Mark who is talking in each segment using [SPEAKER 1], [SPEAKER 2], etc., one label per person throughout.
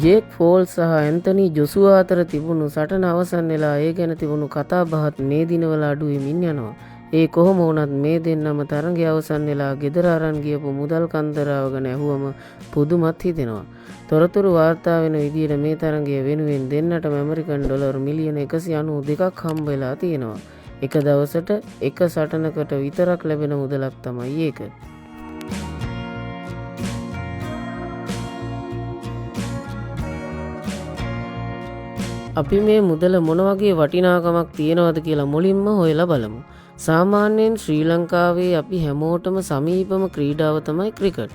[SPEAKER 1] Jake false සහ Anthony ජොසුවා අතර තිබුණු සටන අවසන් වෙලා ඒ ගැන තිබුණු කතා බහත් මේ දිනවල අඩු වෙමින් යනවා. ඒ කොහොම වුණත් මේ දෙන්නම තරඟය අවසන් වෙලා ගෙදර අරන් ගියපු මුදල් කන්දරාව ගැන ඇහුවම පුදුමත් හිතෙනවා. තොරතුරු වාර්තා වෙන විදිහට මේ තරඟය වෙනුවෙන් දෙන්නටම ඇමරිකන් ඩොලර් මිලියන 192ක් හම්බ වෙලා තියෙනවා. එක දවසට එක සටනකට විතරක් ලැබෙන මුදලක් තමයි ඒක. අපි මේ මුදල මොන වගේ වටිනාකමක් තියෙනවද කියලා මුලින්ම හොයලා බලමු. සාමාන්‍යයෙන් ශ්‍රී ලංකාවේ අපි හැමෝටම සමීපම ක්‍රීඩාව තමයි ක්‍රිකට්.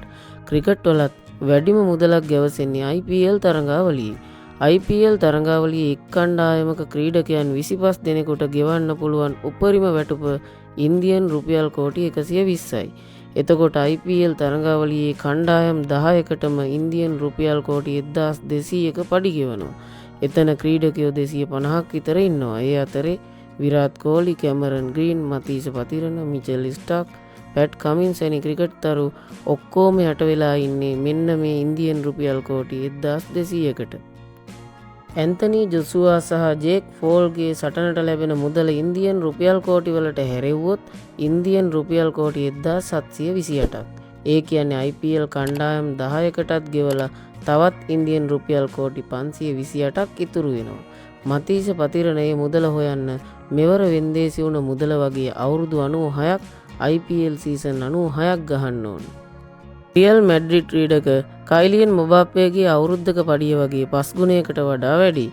[SPEAKER 1] ක්‍රිකට් වලත් වැඩිම මුදලක් ගැවසෙන්නේ IPL තරඟාවලියේ. IPL තරඟාවලියේ එක් කණ්ඩායමක ක්‍රීඩකයන් 25 දෙනෙකුට ගෙවන්න පුළුවන් උපරිම වැටුප ඉන්දියන් රුපියල් කෝටි 120යි. එතකොට IPL තරඟාවලියේ කණ්ඩායම් 10කටම ඉන්දියන් රුපියල් කෝටි 1200ක පඩි ගෙවනවා. එතන ක්‍රීඩකයෝ 250ක් විතර ඉන්නවා. ඒ අතරේ Virat Kohli, Cameron Green, Matheesha Pathirana, Mitchell Starc, Pat Cummins වැනි ක්‍රිකට්තරු ඔක්කොම යට වෙලා ඉන්නේ මෙන්න මේ ඉන්දියන් රුපියල් කෝටි 1200කට. ඇන්තනි ජොසුවා සහ ජේක් ෆෝල්ගේ සටනට ලැබෙන මුදල ඉන්දියන් රුපියල් කෝටි වලට හැරෙව්වොත් ඉන්දියන් රුපියල් කෝටි 1728ක්. ඒ කියන්නේ IPL කණ්ඩායම් 10කටත් ගෙවලා තවත් ඉන්දියන් රුපියල් කෝටි 528ක් ඉතුරු වෙනවා. මතීෂ පතිරණයේ මුදල හොයන්න මෙවර වෙන්දේසි වුණ මුදල වගේ අවුරුදු 96ක් IPL සීසන් 96ක් ගහන්න ඕන. රියල් මැඩ්රිඩ් ක්‍රීඩක කයිලියන් මොබාප්පේගේ අවුරුද්දක පඩිය වගේ 5 ගුණයකට වඩා වැඩි.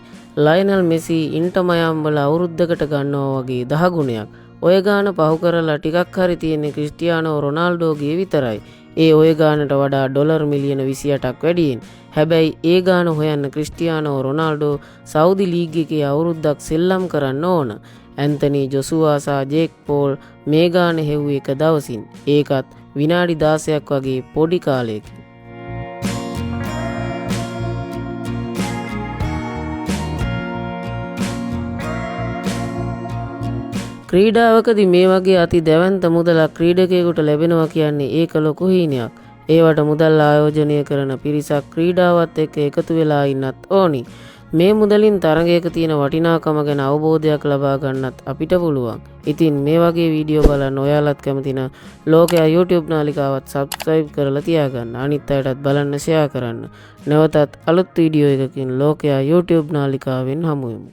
[SPEAKER 1] ලයනල් මෙසි ඉන්ටර් මයාමි වල අවුරුද්දකට ගන්නවා වගේ 10 ගුණයක්. ඔය ගාන පහු කරලා ටිකක් හරි තියෙන්නේ ක්‍රිස්ටියානෝ රොනාල්ඩෝගේ විතරයි. ඒ ඔය ගානට වඩා ඩොලර් මිලියන 28ක් වැඩියෙන්. හැබැයි ඒ ගාන හොයන්න ක්‍රිස්ටියානෝ රොනාල්ඩෝ සෞදි ලීග් එකේ අවුරුද්දක් සෙල්ලම් කරන්න ඕන. ඇන්තනි ජොසුවා සහ ජේක් පෝල් මේ ගාන හෙව්වේ එක දවසින්. ඒකත් විනාඩි 16ක් වගේ පොඩි කාලයකින්. ක්‍රීඩාවකදී මේ වගේ අති දැවැන්ත මුදලක් ක්‍රීඩකයෙකුට ලැබෙනවා කියන්නේ ඒක ලොකු හීනයක්. ඒවට මුදල් ආයෝජනය කරන පිරිසක් ක්‍රීඩාවත් එක්ක එකතු වෙලා ඉන්නත් ඕනි. මේ මුදලින් තරඟයක තියෙන වටිනාකම ගැන අවබෝධයක් ලබා ගන්නත් අපිට පුළුවන්. ඉතින් මේ වගේ වීඩියෝ බලන්න ඔයාලත් කැමති නම් ලෝකයා YouTube නාලිකාවත් subscribe කරලා තියාගන්න. අනිත් අයටත් බලන්න share කරන්න. නැවතත් අලුත් වීඩියෝ එකකින් ලෝකයා YouTube නාලිකාවෙන් හමු වෙමු.